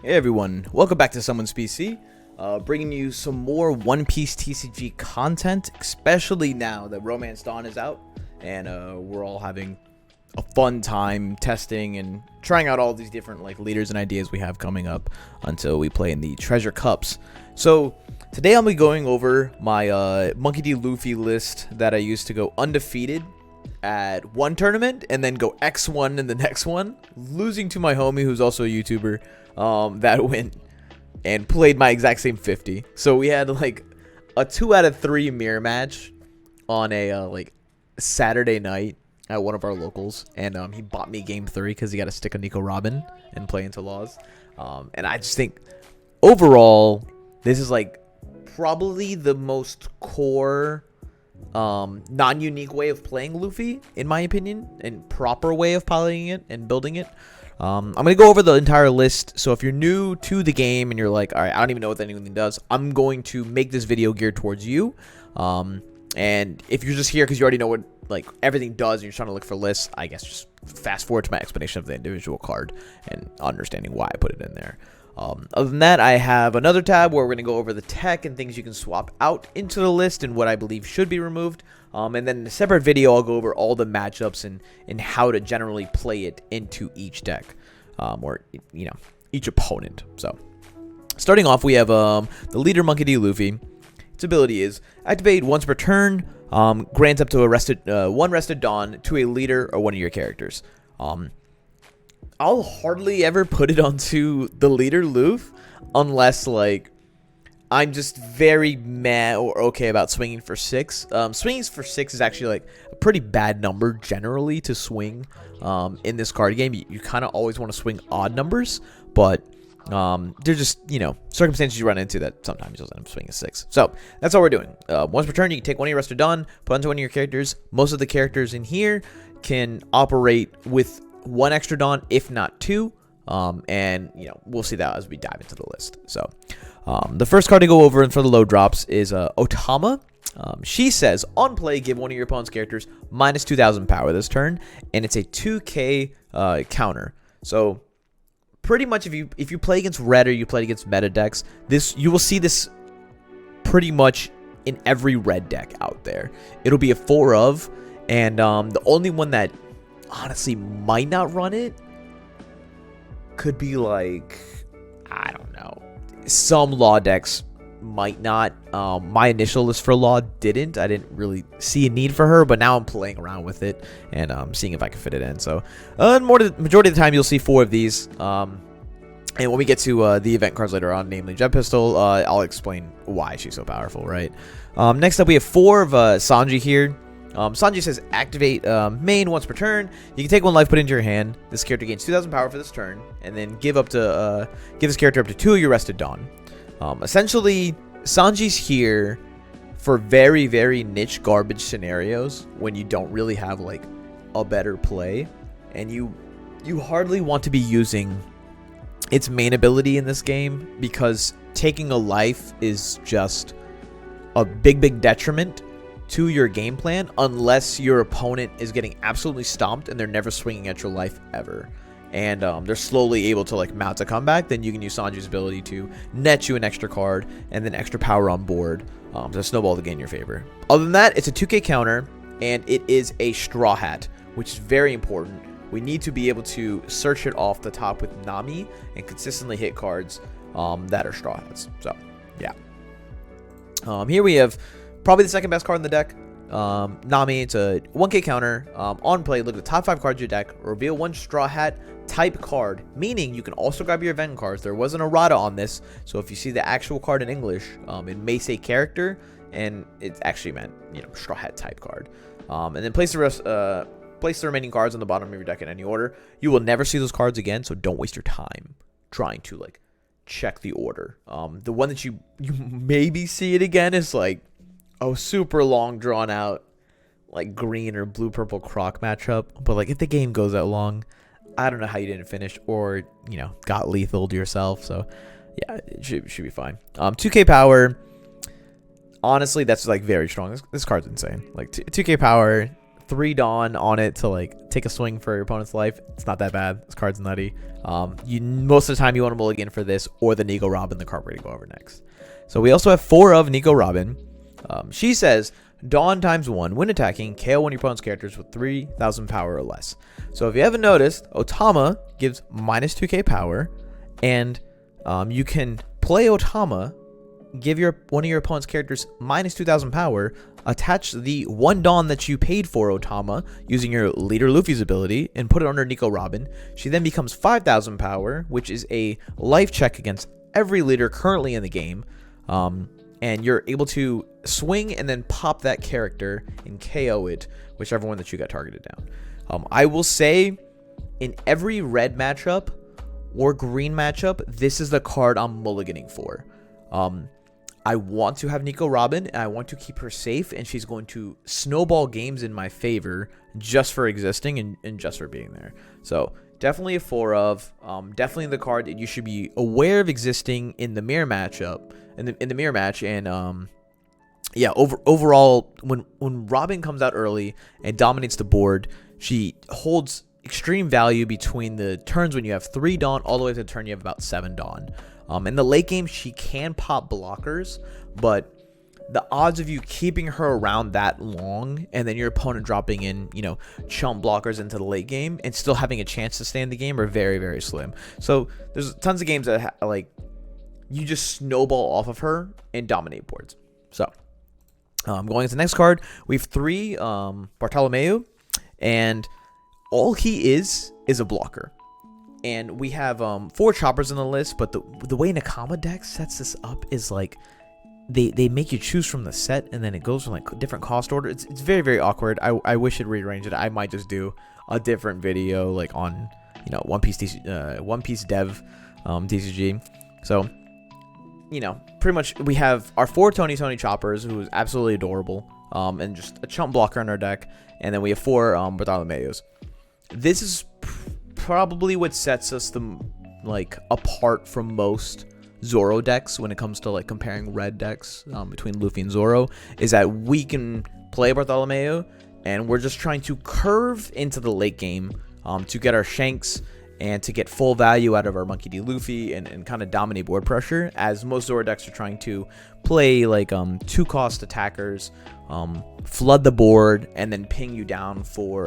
Hey everyone, welcome back to Someone's PC, bringing you some more One Piece TCG content, especially now that Romance Dawn is out, and we're all having a fun time testing and trying out all these different leaders and ideas we have coming up until we play in the Treasure Cups. So today I'll be going over my Monkey D. Luffy list that I used to go undefeated at one tournament and then go X1 in the next one, losing to my homie who's also a YouTuber that went and played my exact same 50. So we had like a 2 out of 3 mirror match on a Saturday night at one of our locals, and he bought me game 3 because he got to stick a Nico Robin and play into laws. And I just think overall this is like probably the most core non-unique way of playing Luffy, in my opinion, and proper way of piloting it and building it. I'm going to go over the entire list, so if you're new to the game and you're like, alright, I don't even know what anything does, I'm going to make this video geared towards you. And if you're just here because you already know what everything does and you're trying to look for lists, I guess just fast forward to my explanation of the individual card and understanding why I put it in there. Other than that, I have another tab where we're going to go over the tech and things you can swap out into the list and what I believe should be removed. And then in a separate video, I'll go over all the matchups and how to generally play it into each deck, or, each opponent. So, starting off, we have the leader Monkey D. Luffy. Its ability is activate once per turn, grants up to one rested Dawn to a leader or one of your characters. I'll hardly ever put it onto the leader Luffy unless I'm just very mad or okay about swinging for 6. Swinging for 6 is actually a pretty bad number generally to swing in this card game. You kind of always want to swing odd numbers, but there's just, circumstances you run into that sometimes you'll end up swinging a 6. So that's all we're doing. Once per turn, you can take one of your rested Dawn, put onto one of your characters. Most of the characters in here can operate with 1 extra Dawn, if not 2. And we'll see that as we dive into the list. So the first card to go over and for the low drops is Otama. She says, on play, give one of your opponent's characters minus 2,000 power this turn, and it's a 2k counter. So pretty much if you play against red or you play against meta decks, you will see this pretty much in every red deck out there. It'll be a 4 of, and the only one that honestly might not run it could be I don't know, some law decks might not. My initial list for law didn't. I didn't really see a need for her, but now I'm playing around with it and seeing if I can fit it in. So majority of the time you'll see 4 of these, and when we get to the event cards later on, namely Jet Pistol, I'll explain why she's so powerful, right? Next up we have 4 of Sanji here. Sanji says activate main once per turn. You can take 1 life, put it into your hand. This character gains 2,000 power for this turn, and then give this character up to 2 of your rested Dawn. Essentially, Sanji's here for very, very niche garbage scenarios when you don't really have a better play, and you hardly want to be using its main ability in this game because taking a life is just a big detriment to your game plan unless your opponent is getting absolutely stomped and they're never swinging at your life ever, and they're slowly able to mount a comeback. Then you can use Sanji's ability to net you an extra card and then extra power on board to snowball the game in your favor. Other than that, it's a 2k counter, and it is a straw hat, which is very important. We need to be able to search it off the top with Nami and consistently hit cards that are straw hats. So yeah, here we have probably the second best card in the deck, Nami. It's a 1k counter. On play, look at the top 5 cards of your deck, reveal 1 straw hat type card, meaning you can also grab your event cards. There was an errata on this, so if you see the actual card in English, it may say character, and it actually meant straw hat type card. And then place the remaining cards on the bottom of your deck in any order. You will never see those cards again, so don't waste your time trying to check the order. The one that you maybe see it again is a super long drawn out green or blue purple Croc matchup, but if the game goes that long, I don't know how you didn't finish or got lethal to yourself. So yeah, it should be fine. 2k power, honestly, that's very strong. This card's insane. 2k power 3 Dawn on it to like take a swing for your opponent's life. It's not that bad. This card's nutty. You most of the time you want to mulligan for this or the Nico Robin, the card we're going to go over next. So we also have 4 of Nico Robin. She says, Dawn ×1. When attacking, KO one of your opponent's characters with 3,000 power or less. So if you haven't noticed, Otama gives minus 2k power. And you can play Otama, give one of your opponent's characters minus 2,000 power, attach the 1 Dawn that you paid for Otama using your leader Luffy's ability, and put it under Nico Robin. She then becomes 5,000 power, which is a life check against every leader currently in the game. And you're able to swing and then pop that character and KO it, whichever one that you got targeted down. I will say, in every red matchup or green matchup, this is the card I'm mulliganing for. I want to have Nico Robin, and I want to keep her safe, and she's going to snowball games in my favor just for existing and just for being there. So definitely a 4 of. Definitely the card that you should be aware of existing in the mirror matchup, in the mirror match. And yeah, overall, when Robin comes out early and dominates the board, she holds extreme value between the turns when you have 3 Dawn all the way to the turn you have about 7 Dawn. In the late game, she can pop blockers, but the odds of you keeping her around that long and then your opponent dropping in, chump blockers into the late game and still having a chance to stay in the game are very, very slim. So there's tons of games that you just snowball off of her and dominate boards. So going into the next card, we have 3 Bartolomeu, and all he is a blocker. And we have 4 choppers on the list, but the way Nakama deck sets this up is like they make you choose from the set, and then it goes from like different cost order. It's very, very awkward. I wish it rearranged it. I might just do a different video like on One Piece Dev TCG. So pretty much we have our 4 Tony choppers, who is absolutely adorable, and just a chump blocker in our deck, and then we have 4 Bartholomeus. This is probably what sets us apart from most Zoro decks when it comes to comparing red decks between Luffy and Zoro, is that we can play Bartholomew and we're just trying to curve into the late game to get our Shanks and to get full value out of our Monkey D. Luffy and kind of dominate board pressure, as most Zoro decks are trying to play 2-cost attackers, flood the board, and then ping you down for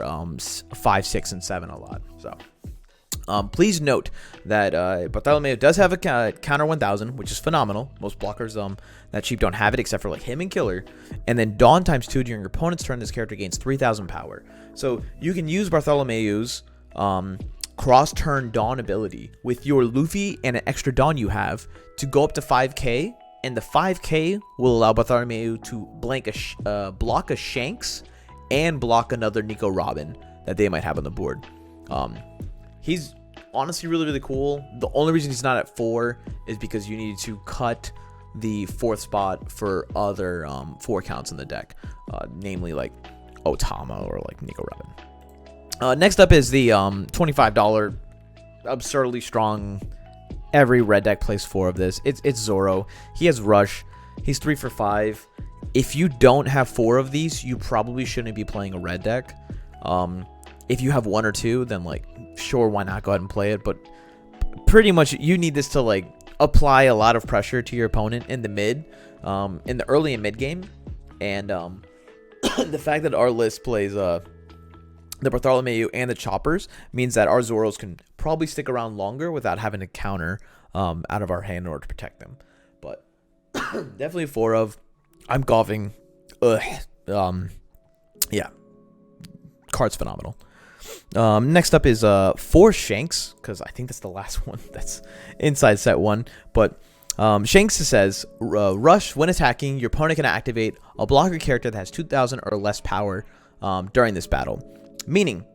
5, 6, and 7 a lot. So please note that Bartholomew does have a counter 1000, which is phenomenal. Most blockers that cheap don't have it, except for him and Killer. And then Dawn ×2 during your opponent's turn. This character gains 3,000 power. So you can use Bartholomew's cross-turn Dawn ability with your Luffy and an extra Dawn you have to go up to 5k, and the 5k will allow Bartholomew to block a Shanks and block another Nico Robin that they might have on the board. He's honestly really, really cool. The only reason he's not at 4 is because you need to cut the 4th spot for other 4 counts in the deck, namely Otama or Nico Robin. Next up is the $25 absurdly strong. Every red deck plays 4 of this. It's Zoro. He has Rush. He's 3 for 5. If you don't have 4 of these, you probably shouldn't be playing a red deck. If you have 1 or 2, then sure, why not go ahead and play it? But pretty much you need this to apply a lot of pressure to your opponent in the mid, in the early and mid game. And the fact that our list plays the Bartholomew and the choppers means that our Zoros can probably stick around longer without having to counter out of our hand in order to protect them. But definitely 4 of. I'm golfing. Yeah, card's phenomenal. Next up is 4 Shanks, because I think that's the last one that's inside set 1. But Shanks says, Rush, when attacking, your opponent can activate a blocker character that has 2,000 or less power during this battle. Meaning,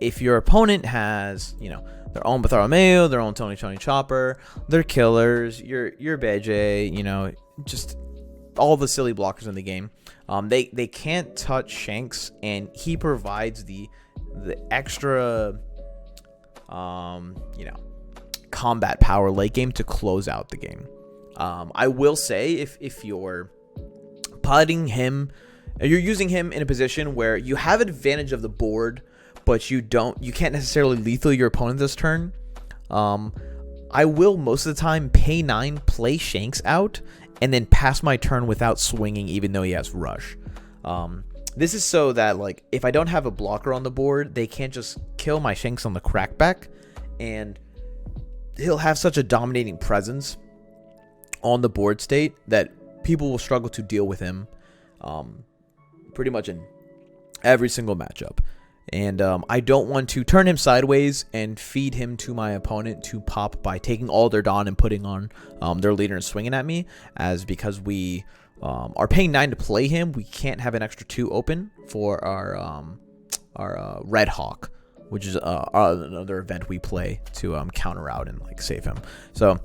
if your opponent has, their own Bartholomew, their own Tony Chopper, their killers, your Beje, just all the silly blockers in the game, they can't touch Shanks, and he provides the extra combat power late game to close out the game. I will say, if you're piloting him you're using him in a position where you have advantage of the board, but you can't necessarily lethal your opponent this turn. I will most of the time pay 9, play Shanks out, and then pass my turn without swinging, even though he has rush. This is so that, like, if I don't have a blocker on the board, they can't just kill my Shanks on the crackback, and he'll have such a dominating presence on the board state that people will struggle to deal with him pretty much in every single matchup. And I don't want to turn him sideways and feed him to my opponent to pop by taking all their Dawn and putting on their leader and swinging at me, as because we are paying 9 to play him, we can't have an extra 2 open for our Red Hawk, which is another event we play to counter out and like save him. So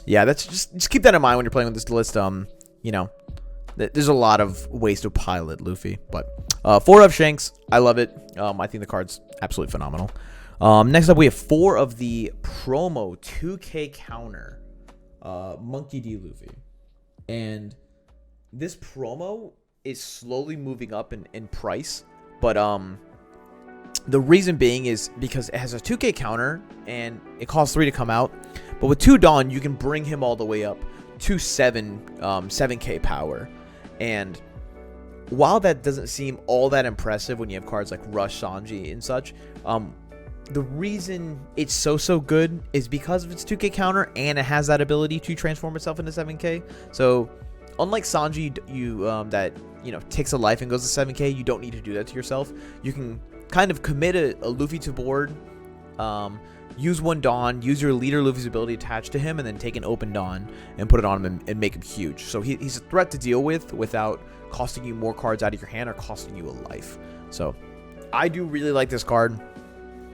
yeah, that's just keep that in mind when you're playing with this list. You know, there's a lot of ways to pilot Luffy, but 4 of Shanks, I love it. I think the card's absolutely phenomenal. Next up, we have 4 of the promo 2K counter Monkey D. Luffy, and this promo is slowly moving up in price, but the reason being is because it has a 2K counter and it costs 3 to come out, but with 2 Dawn you can bring him all the way up to 7K power. And while that doesn't seem all that impressive when you have cards like Rush, Sanji, and such, the reason it's so good is because of its 2K counter, and it has that ability to transform itself into 7K. So unlike Sanji, that takes a life and goes to 7K, you don't need to do that to yourself. You can kind of commit a Luffy to board, use 1 Dawn, use your leader Luffy's ability attached to him, and then take an open Dawn and put it on him and make him huge. So he's a threat to deal with without costing you more cards out of your hand or costing you a life. So I do really like this card.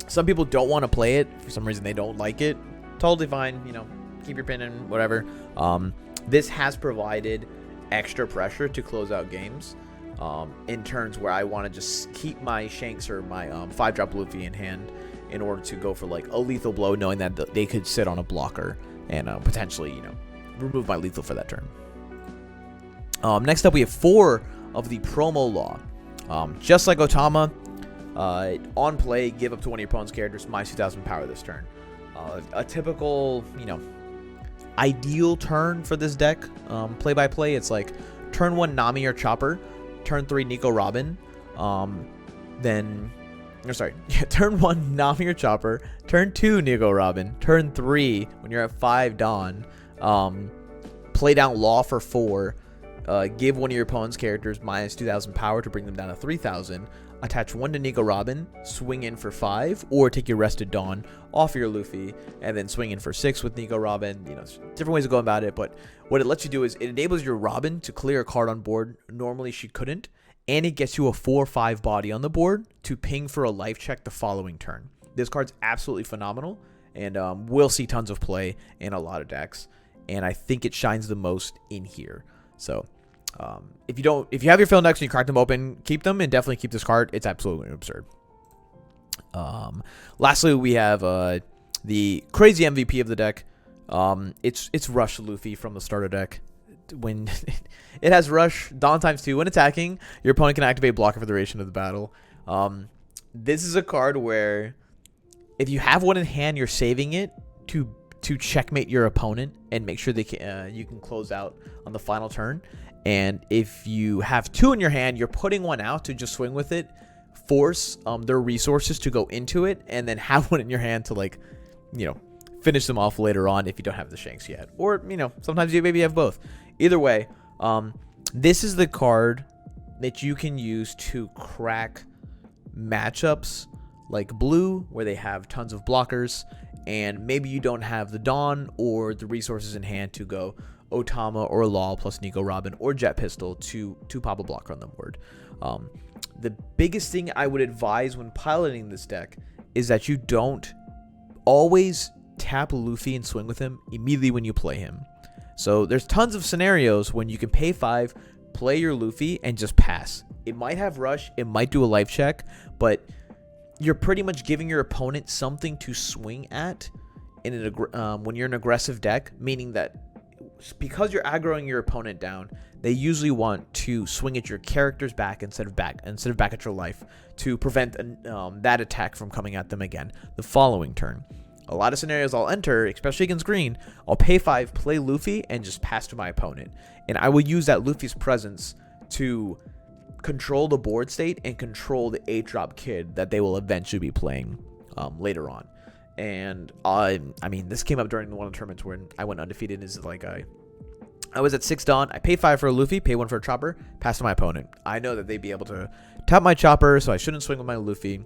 Some people don't want to play it. For some reason, they don't like it. Totally fine. Keep your pin in, whatever. This has provided extra pressure to close out games in turns where I want to just keep my Shanks or my 5-drop Luffy in hand in order to go for like a lethal blow, knowing that they could sit on a blocker and potentially, remove my lethal for that turn. Next up, we have 4 of the promo law. Just like Otama, on play, give up to one of your opponent's characters minus 2,000 power this turn. A typical, ideal turn for this deck, play by play, it's like turn 1 Nami or Chopper, turn 3 Nico Robin, turn 1 Nami or Chopper, turn 2 Nico Robin, turn 3 when you're at 5 Dawn, play down Law for 4, give one of your opponent's characters minus 2,000 power to bring them down to 3,000, attach 1 to Nico Robin, swing in for 5, or take your rested Dawn off your Luffy, and then swing in for 6 with Nico Robin. Different ways of going about it, but what it lets you do is it enables your Robin to clear a card on board normally she couldn't, and it gets you a 4/5 body on the board to ping for a life check the following turn. This card's absolutely phenomenal, and we'll see tons of play in a lot of decks, and I think it shines the most in here. So if you have your fill decks and you crack them open, keep them, and definitely keep this card. It's absolutely absurd. Lastly, we have the crazy MVP of the deck. It's Rush Luffy from the starter deck. When it has Rush, Dawn times 2. When attacking, your opponent can activate blocker for the duration of the battle. This is a card where if you have 1 in hand, you're saving it to checkmate your opponent and make sure you can close out on the final turn. And if you have 2 in your hand, you're putting 1 out to just swing with it, force their resources to go into it, and then have 1 in your hand to finish them off later on if you don't have the Shanks yet. Or, sometimes you maybe have both. Either way, this is the card that you can use to crack matchups like Blue, where they have tons of blockers, and maybe you don't have the Dawn or the resources in hand to go Otama or Law plus Nico Robin or Jet Pistol to pop a blocker on the board. The biggest thing I would advise when piloting this deck is that you don't always tap Luffy and swing with him immediately when you play him. So there's tons of scenarios when you can pay 5, play your Luffy, and just pass. It might have Rush, it might do a life check, but you're pretty much giving your opponent something to swing at when you're an aggressive deck, meaning that because you're aggroing your opponent down, they usually want to swing at your character's back instead of back at your life to prevent that attack from coming at them again the following turn. A lot of scenarios I'll enter, especially against green, I'll pay 5, play Luffy, and just pass to my opponent. And I will use that Luffy's presence to control the board state and control the 8-drop kid that they will eventually be playing later on. And I mean, this came up during one of the tournaments when I went undefeated. Is like I was at 6 Dawn. I pay 5 for a Luffy, pay 1 for a Chopper, pass to my opponent. I know that they'd be able to tap my Chopper, so I shouldn't swing with my Luffy.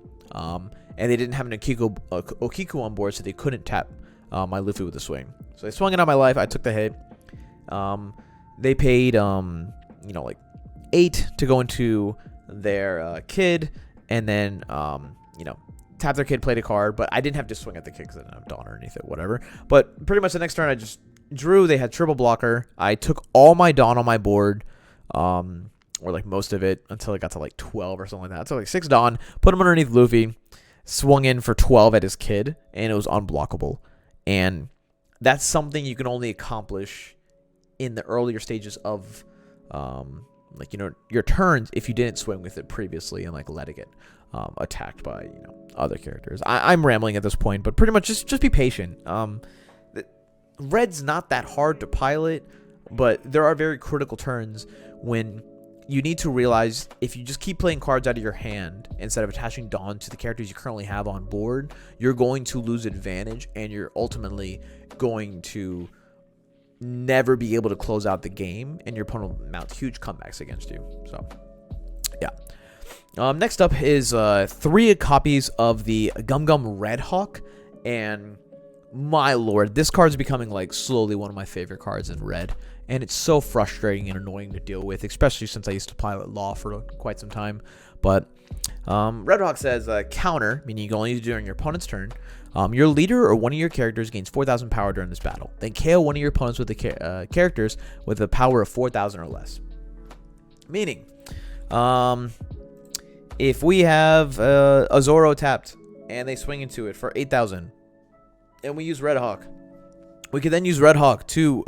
And they didn't have an Okiku on board, so they couldn't tap my Luffy with a swing. So they swung it on my life. I took the hit. They paid like 8 to go into their kid, and then tap their kid, played a card, but I didn't have to swing at the kid because I didn't have Dawn or anything, whatever. But pretty much the next turn, I just drew. They had triple blocker. I took all my Dawn on my board, or like most of it, until it got to like 12 or something like that. So like 6 Dawn, put him underneath Luffy, swung in for 12 at his kid, and it was unblockable. And that's something you can only accomplish in the earlier stages of your turns if you didn't swing with it previously and like let it get attacked by other characters. I'm rambling at this point, but pretty much just be patient. Red's not that hard to pilot, but there are very critical turns when you need to realize if you just keep playing cards out of your hand instead of attaching Dawn to the characters you currently have on board, you're going to lose advantage, and you're ultimately going to never be able to close out the game, and your opponent will mount huge comebacks against you. So yeah. Next up is 3 copies of the Gum Gum Red Hawk, and my lord, this card's becoming like slowly one of my favorite cards in red, and it's so frustrating and annoying to deal with, especially since I used to pilot Law for quite some time. But Red Hawk says counter, meaning you can only use it during your opponent's turn. Your leader or one of your characters gains 4,000 power during this battle. Then KO one of your opponents with the characters with a power of 4,000 or less. Meaning, if we have a Zoro tapped and they swing into it for 8,000, and we use Red Hawk, we could then use Red Hawk to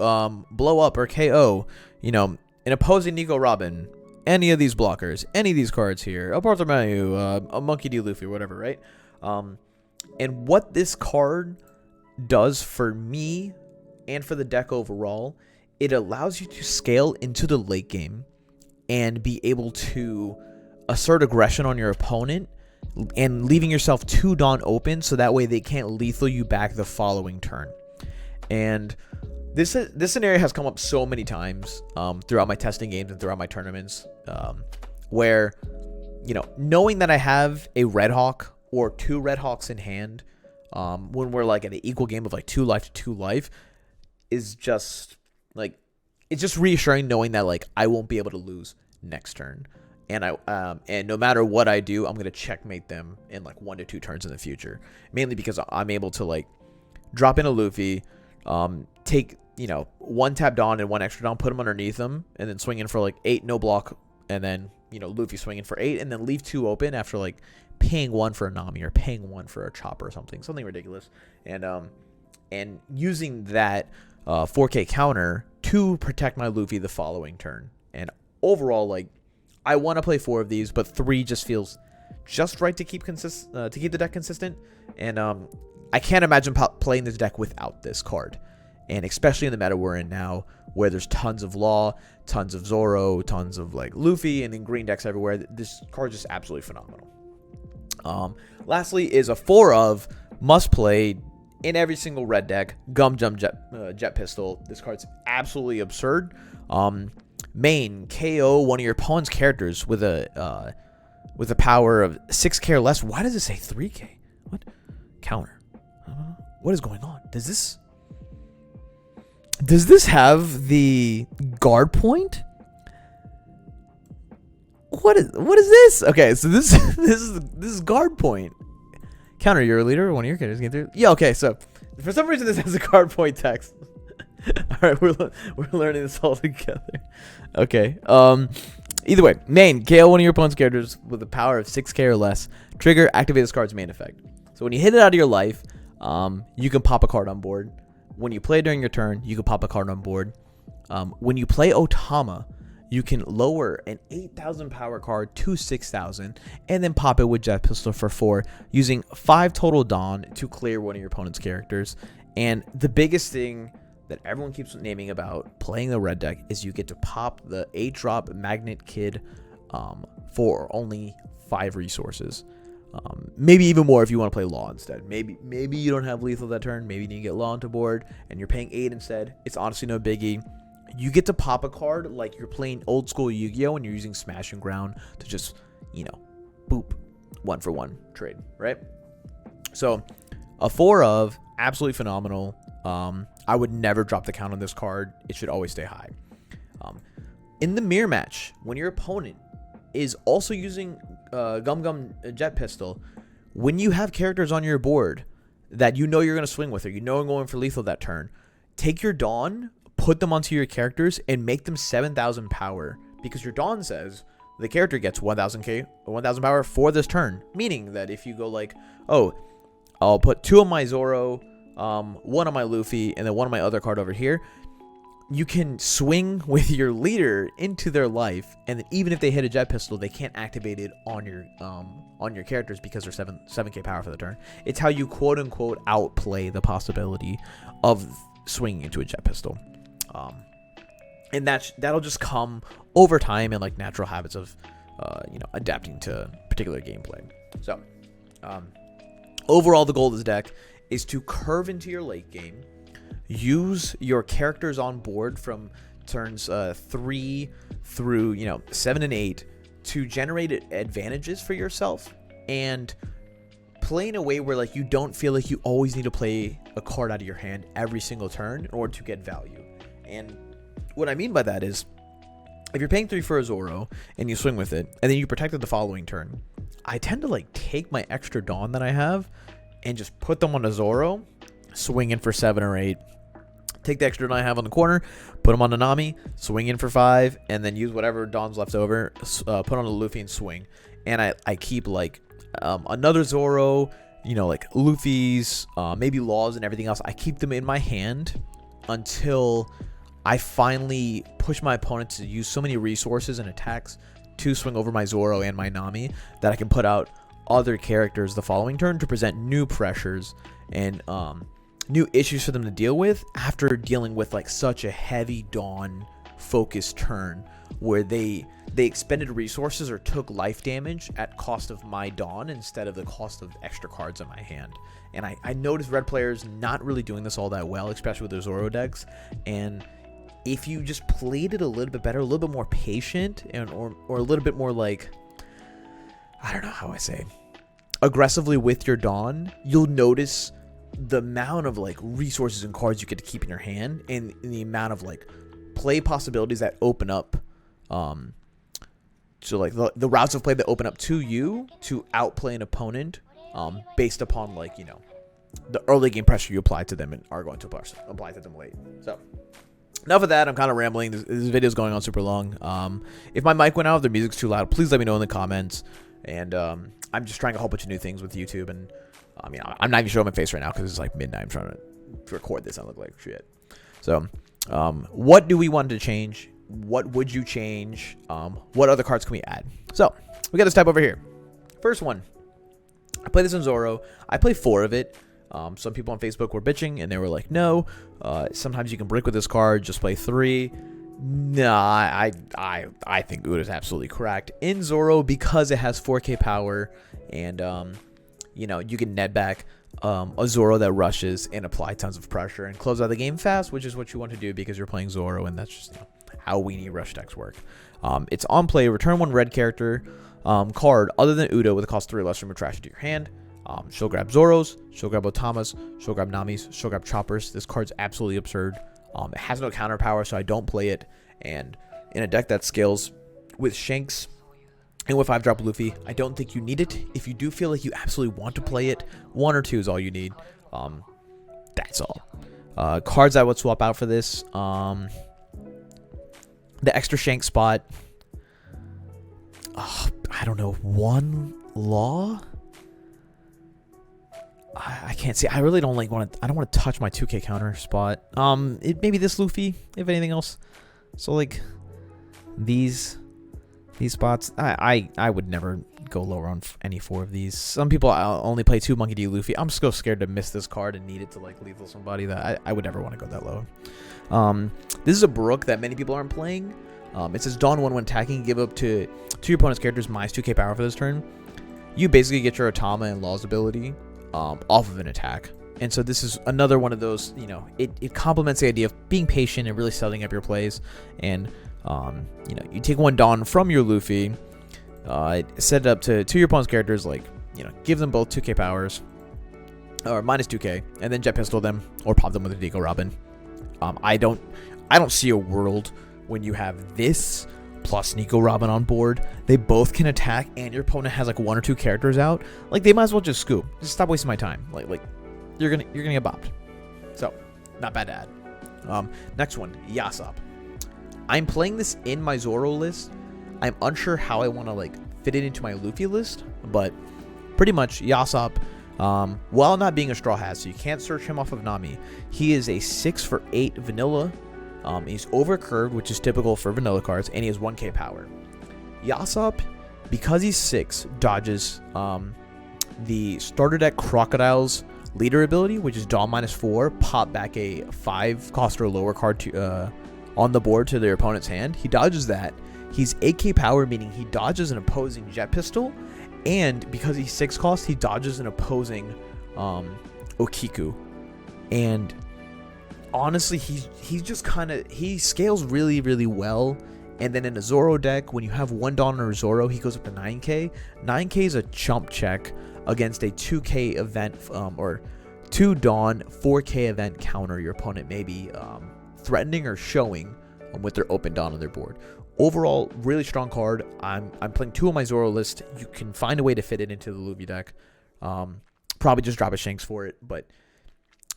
blow up or KO, an opposing Nico Robin, any of these blockers, any of these cards here, a Bartholomew, a Monkey D. Luffy, whatever, right? And what this card does for me and for the deck overall, it allows you to scale into the late game and be able to assert aggression on your opponent and leaving yourself 2 Dawn open, so that way they can't lethal you back the following turn. And this scenario has come up so many times throughout my testing games and throughout my tournaments, where knowing that I have a Red Hawk or 2 Red Hawks in hand, when we're like at an equal game of like 2 life to 2 life, is just like, it's just reassuring knowing that like I won't be able to lose next turn. And and no matter what I do, I'm gonna checkmate them in like 1 to 2 turns in the future. Mainly because I'm able to like drop in a Luffy, take 1 tap Dawn and 1 extra Dawn, put them underneath them, and then swing in for like 8 no block, and then Luffy swinging for 8, and then leave 2 open after like paying 1 for a Nami or paying 1 for a Chopper or something ridiculous, and using that 4K counter to protect my Luffy the following turn. And overall, like, I want to play 4 of these, but 3 just feels just right to keep the deck consistent. And I can't imagine playing this deck without this card, and especially in the meta we're in now, where there's tons of Law, tons of Zoro, tons of like Luffy, and then green decks everywhere. This card is just absolutely phenomenal. Lastly is a 4 of must play in every single red deck, Gum Jump Jet Pistol. This card's absolutely absurd. Main, KO one of your opponent's characters with a power of 6k or less. Why does it say 3k? What? Counter. What is going on? Does this have the guard point? What is this? Okay, so this is guard point. Counter, you're a leader, one of your characters get through. Yeah, okay, so for some reason this has a guard point text. Alright, we're learning this all together. Okay. Either way, main, KO one of your opponent's characters with a power of 6k or less. Trigger, activate this card's main effect. So when you hit it out of your life, you can pop a card on board. When you play during your turn, you can pop a card on board. When you play Otama, you can lower an 8,000 power card to 6,000 and then pop it with Jet Pistol for 4, using 5 total Dawn to clear one of your opponent's characters. And the biggest thing that everyone keeps naming about playing the red deck is you get to pop the 8-drop Magnet Kid for only 5 resources. Maybe even more if you want to play Law instead. Maybe you don't have lethal that turn. Maybe you need to get Law onto board and you're paying 8 instead. It's honestly no biggie. You get to pop a card like you're playing old school Yu-Gi-Oh! And you're using Smash and Ground to just, boop, 1-for-1 trade, right? So, a 4 of, absolutely phenomenal. I would never drop the count on this card. It should always stay high. In the mirror match, when your opponent is also using Gum Gum Jet Pistol, when you have characters on your board that you're going to swing with, or you're going for lethal that turn, take your Dawn, put them onto your characters, and make them 7,000 power, because your Dawn says the character gets 1,000 power for this turn. Meaning that if you go like, oh, I'll put 2 on my Zoro, 1 on my Luffy, and then 1 on my other card over here, you can swing with your leader into their life, and then even if they hit a Jet Pistol, they can't activate it on your characters because they're 7k power for the turn. It's how you quote unquote outplay the possibility of swinging into a Jet Pistol. And that'll just come over time and like natural habits of adapting to particular gameplay. So overall, the goal of this deck is to curve into your late game, use your characters on board from turns 3 through 7 and 8 to generate advantages for yourself, and play in a way where like you don't feel like you always need to play a card out of your hand every single turn in order to get value. And what I mean by that is, if you're paying 3 for a Zoro and you swing with it, and then you protect it the following turn, I tend to like take my extra Dawn that I have and just put them on a Zoro, swing in for 7 or 8, take the extra Dawn I have on the corner, put them on the Nami, swing in for 5, and then use whatever Dawn's left over, put on a Luffy and swing. And I keep like another Zoro, like Luffy's, maybe Laws and everything else. I keep them in my hand until I finally push my opponent to use so many resources and attacks to swing over my Zoro and my Nami that I can put out other characters the following turn to present new pressures and new issues for them to deal with after dealing with like such a heavy Dawn focused turn where they expended resources or took life damage at cost of my Dawn instead of the cost of extra cards in my hand. And I noticed red players not really doing this all that well, especially with their Zoro decks. And if you just played it a little bit better, a little bit more patient, and or a little bit more like, I don't know how I say, aggressively with your Dawn, you'll notice the amount of like resources and cards you get to keep in your hand, and the amount of like play possibilities that open up, so like the routes of play that open up to you to outplay an opponent, based upon like the early game pressure you apply to them and are going to apply to them late. So enough of that. I'm kind of rambling. This video is going on super long. If my mic went out, if the music's too loud, please let me know in the comments. And I'm just trying a whole bunch of new things with YouTube, and I'm not even showing my face right now because it's like midnight. I'm trying to record this. I look like shit. So what do we want to change? What would you change? What other cards can we add? So we got this type over here. First one, I play this in Zoro. I play 4 of it. Some people on Facebook were bitching, and they were like, no, sometimes you can break with this card, just play 3. Nah, I think Uda's absolutely correct. In Zoro, because it has 4k power, and, you can net back a Zoro that rushes and apply tons of pressure and close out the game fast, which is what you want to do because you're playing Zoro, and that's just how weenie rush decks work. It's on play, return 1 red character card other than Uda with a cost 3 or less from your trash to your hand. She'll grab Zoros, she'll grab Otamas, she'll grab Namis, she'll grab Choppers. This card's absolutely absurd. It has no counter power, so I don't play it. And in a deck that scales with Shanks and with 5-drop Luffy, I don't think you need it. If you do feel like you absolutely want to play it, 1 or 2 is all you need. That's all. Cards I would swap out for this. The extra Shank spot. I don't know. 1 Law? I can't see. I really don't like want to. I don't want to touch my 2K counter spot. Maybe this Luffy, if anything else. So like these spots, I would never go lower on any 4 of these. Some people only play 2 Monkey D. Luffy. I'm so scared to miss this card and need it to like lethal somebody that I would never want to go that low. This is a Brook that many people aren't playing. It says Dawn 1 when attacking, give up to your opponent's characters minus 2k power for this turn. You basically get your Atama and Law's ability off of an attack. And so this is another one of those, you know, it complements the idea of being patient and really setting up your plays. And, you know, you take 1 Dawn from your Luffy, set it up to your opponent's characters, like, you know, give them both 2k powers, or minus 2k, and then Jet Pistol them, or pop them with a Deco Robin. I don't see a world when you have this plus Nico Robin on board, they both can attack, and your opponent has like 1 or 2 characters out. Like, they might as well just scoop. Just stop wasting my time. Like you're gonna get bopped. So, not bad to add. Next one, Yasop. I'm playing this in my Zoro list. I'm unsure how I want to like fit it into my Luffy list, but pretty much Yasop, while not being a Straw Hat, so you can't search him off of Nami, he is a 6 for 8 vanilla. He's overcurved, which is typical for vanilla cards, and he has 1k power. Yasop, because he's 6, dodges the starter deck Crocodile's leader ability, which is Dawn minus 4, pop back a 5 cost or lower card to, on the board to their opponent's hand. He dodges that. He's 8k power, meaning he dodges an opposing Jet Pistol, and because he's 6 cost, he dodges an opposing Okiku. And honestly, he's just kind of, he scales really, really well. And then in a Zoro deck, when you have 1 Dawn or Zoro, he goes up to 9k. 9k is a chump check against a 2k event, or 2 Dawn, 4k event counter your opponent may be threatening or showing with their open Dawn on their board. Overall, really strong card. I'm playing 2 on my Zoro list. You can find a way to fit it into the Luffy deck. Probably just drop a Shanks for it, but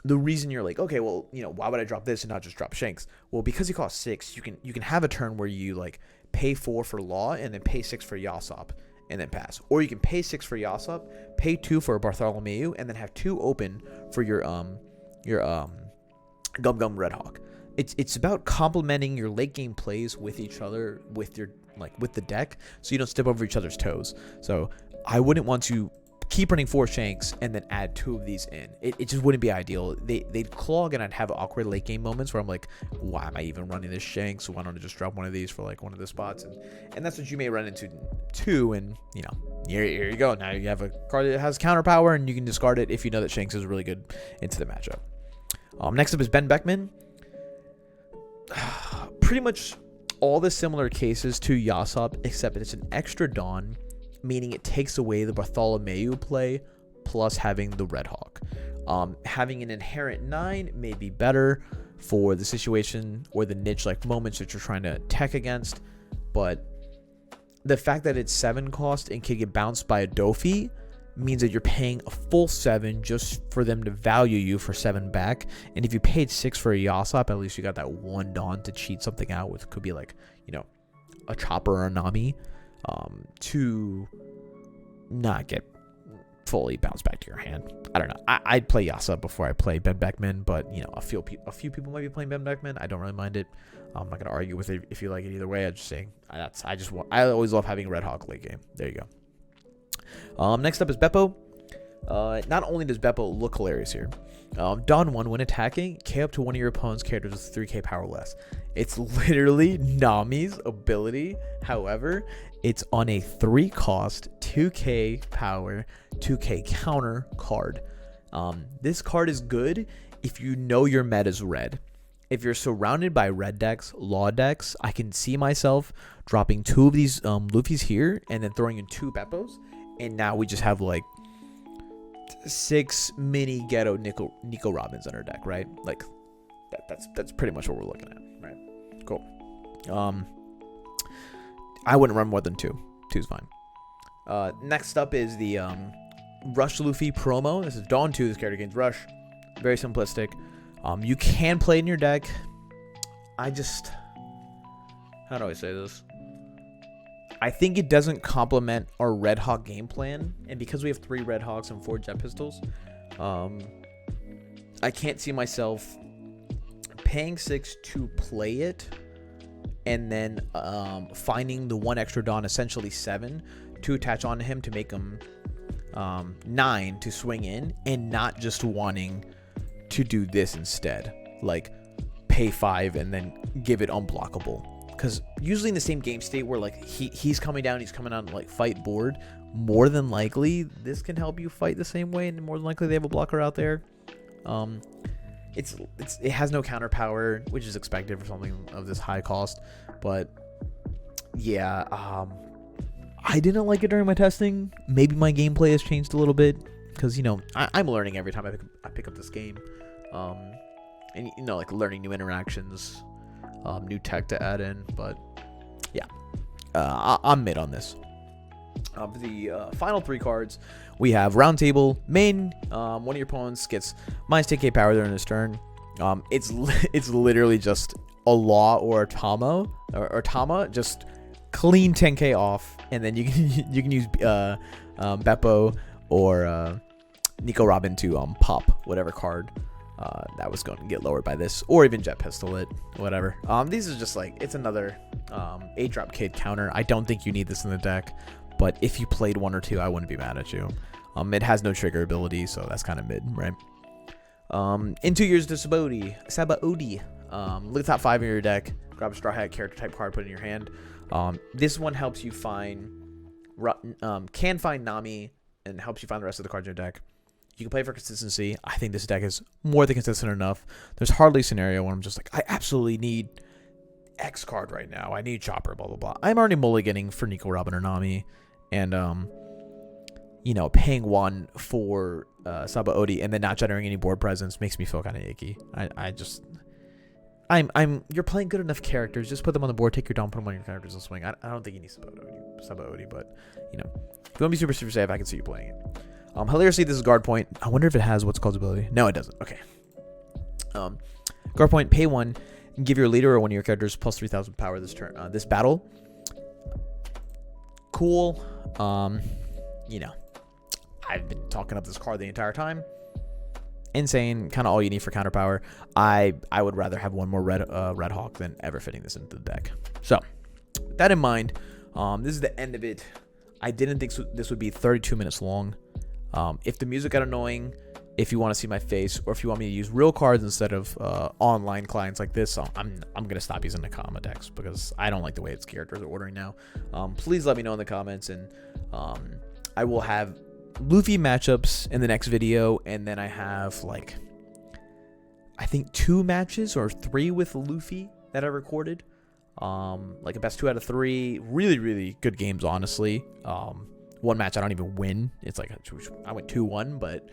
the reason you're like, okay, well, you know, why would I drop this and not just drop Shanks? Well, because he costs 6, you can have a turn where you like pay 4 for Law and then pay 6 for Yasop and then pass. Or you can pay 6 for Yasop, pay 2 for Bartholomew, and then have 2 open for your Gum Gum Red Hawk. It's about complementing your late game plays with each other, with your with the deck, so you don't step over each other's toes. So I wouldn't want to keep running 4 Shanks and then add 2 of these in. It just wouldn't be ideal. They'd clog, and I'd have awkward late game moments where I'm like, why am I even running this Shank? So why don't I just drop one of these for like one of the spots? And that's what you may run into too. And you know, here you go. Now you have a card that has counter power, and you can discard it if you know that Shanks is really good into the matchup. Next up is Ben Beckman. Pretty much all the similar cases to Yasop, except it's an extra Dawn, meaning it takes away the Bartholomew play plus having the Red Hawk. Having an inherent 9 may be better for the situation or the niche like moments that you're trying to tech against, but the fact that it's 7 cost and can get bounced by a Dofi means that you're paying a full 7 just for them to value you for 7 back. And if you paid 6 for a Yasop, at least you got that 1 Dawn to cheat something out with. Could be like, you know, a Chopper or a Nami, to not get fully bounced back to your hand. I don't know. I'd play Yasop before I play Ben Beckman, but you know, a few people might be playing Ben Beckman. I don't really mind it. I'm not gonna argue with it if you like it either way. I'm just saying I always love having Red Hawk late game. There you go. Next up is Beppo. Not only does Beppo look hilarious here, Dawn 1 when attacking, K up to one of your opponent's characters with 3k power less. It's literally Nami's ability. However, it's on a 3 cost, 2k power, 2k counter card. This card is good if you know your meta is red. If you're surrounded by red decks, law decks, I can see myself dropping 2 of these Luffys here and then throwing in 2 Beppos. And now we just have like 6 mini ghetto Nico Robins in our deck, right? Like that's pretty much what we're looking at, right? Cool. I wouldn't run more than 2. 2's fine. Next up is the Rush Luffy promo. This is Dawn 2. This character gains Rush. Very simplistic. You can play in your deck. How do I say this? I think it doesn't complement our Red Hawk game plan, and because we have 3 Red Hawks and 4 Jet Pistols, I can't see myself paying 6 to play it and then finding the one extra Dawn, essentially 7, to attach onto him to make him 9 to swing in, and not just wanting to do this instead, like pay 5 and then give it unblockable. Because usually in the same game state where like he's coming down, he's coming on like fight board, more than likely this can help you fight the same way, and more than likely they have a blocker out there. It has no counter power, which is expected for something of this high cost. But yeah, I didn't like it during my testing. Maybe my gameplay has changed a little bit, because you know I'm learning every time I pick up this game, and you know, like learning new interactions, new tech to add in. But yeah, I'm mid on this. Of the final 3 cards, we have Round Table. Main, one of your opponents gets minus 10k power during his turn. It's literally just a Law or a Tama, just clean 10k off, and then you can use Beppo or Nico Robin to pop whatever card that was going to get lowered by this, or even Jet Pistol it, whatever. These is just like, it's another 8-drop kid counter. I don't think you need this in the deck, but if you played 1 or 2, I wouldn't be mad at you. It has no trigger ability, so that's kind of mid, right? In 2 years to Sabaody. Look at the top 5 in your deck. Grab a Straw Hat character type card, put it in your hand. This one helps you find, can find Nami, and helps you find the rest of the cards in your deck. You can play for consistency. I think this deck is more than consistent enough. There's hardly a scenario when I'm just like, I absolutely need X card right now. I need Chopper, blah, blah, blah. I'm already mulliganing for Nico Robin or Nami. And, you know, paying 1 for Sabaody and then not generating any board presence makes me feel kind of icky. You're playing good enough characters. Just put them on the board, take your Dawn, put them on your characters and swing. I don't think you need Sabaody, but, you know, if you want to be super, super safe, I can see you playing it. Hilariously, this is guard point. I wonder if it has what's called ability. No, it doesn't. Okay. Guard point, pay 1, and give your leader or one of your characters plus 3,000 power this turn. This battle. Cool. You know, I've been talking up this card the entire time. Insane. Kind of all you need for counter power. I would rather have one more red Hawk than ever fitting this into the deck. So, with that in mind, this is the end of it. I didn't think this would be 32 minutes long. If the music got annoying, if you want to see my face, or if you want me to use real cards instead of online clients like this, I'm gonna stop using the Nakama decks because I don't like the way its characters are ordering now. Please let me know in the comments, and I will have Luffy matchups in the next video, and then I have like I think 2 matches or 3 with Luffy that I recorded. Like a best 2 out of 3. Really, really good games, honestly. One match I don't even win. It's like I went 2-1, but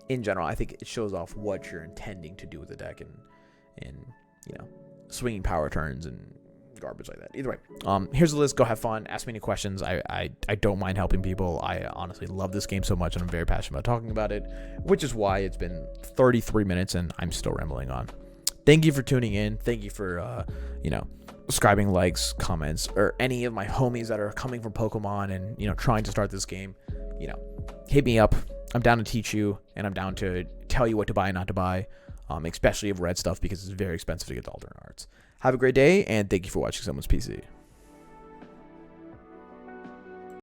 in general, I think it shows off what you're intending to do with the deck, and you know, swinging power turns and garbage like that. Either way, here's the list. Go have fun. Ask me any questions. I don't mind helping people. I honestly love this game so much, and I'm very passionate about talking about it, which is why it's been 33 minutes and I'm still rambling on. Thank you for tuning in. Thank you for you know, subscribing, likes, comments, or any of my homies that are coming from Pokemon and, you know, trying to start this game. You know, hit me up. I'm down to teach you, and I'm down to tell you what to buy and not to buy, especially of red stuff, because it's very expensive to get the alternate arts. Have a great day, and thank you for watching Someone's PC.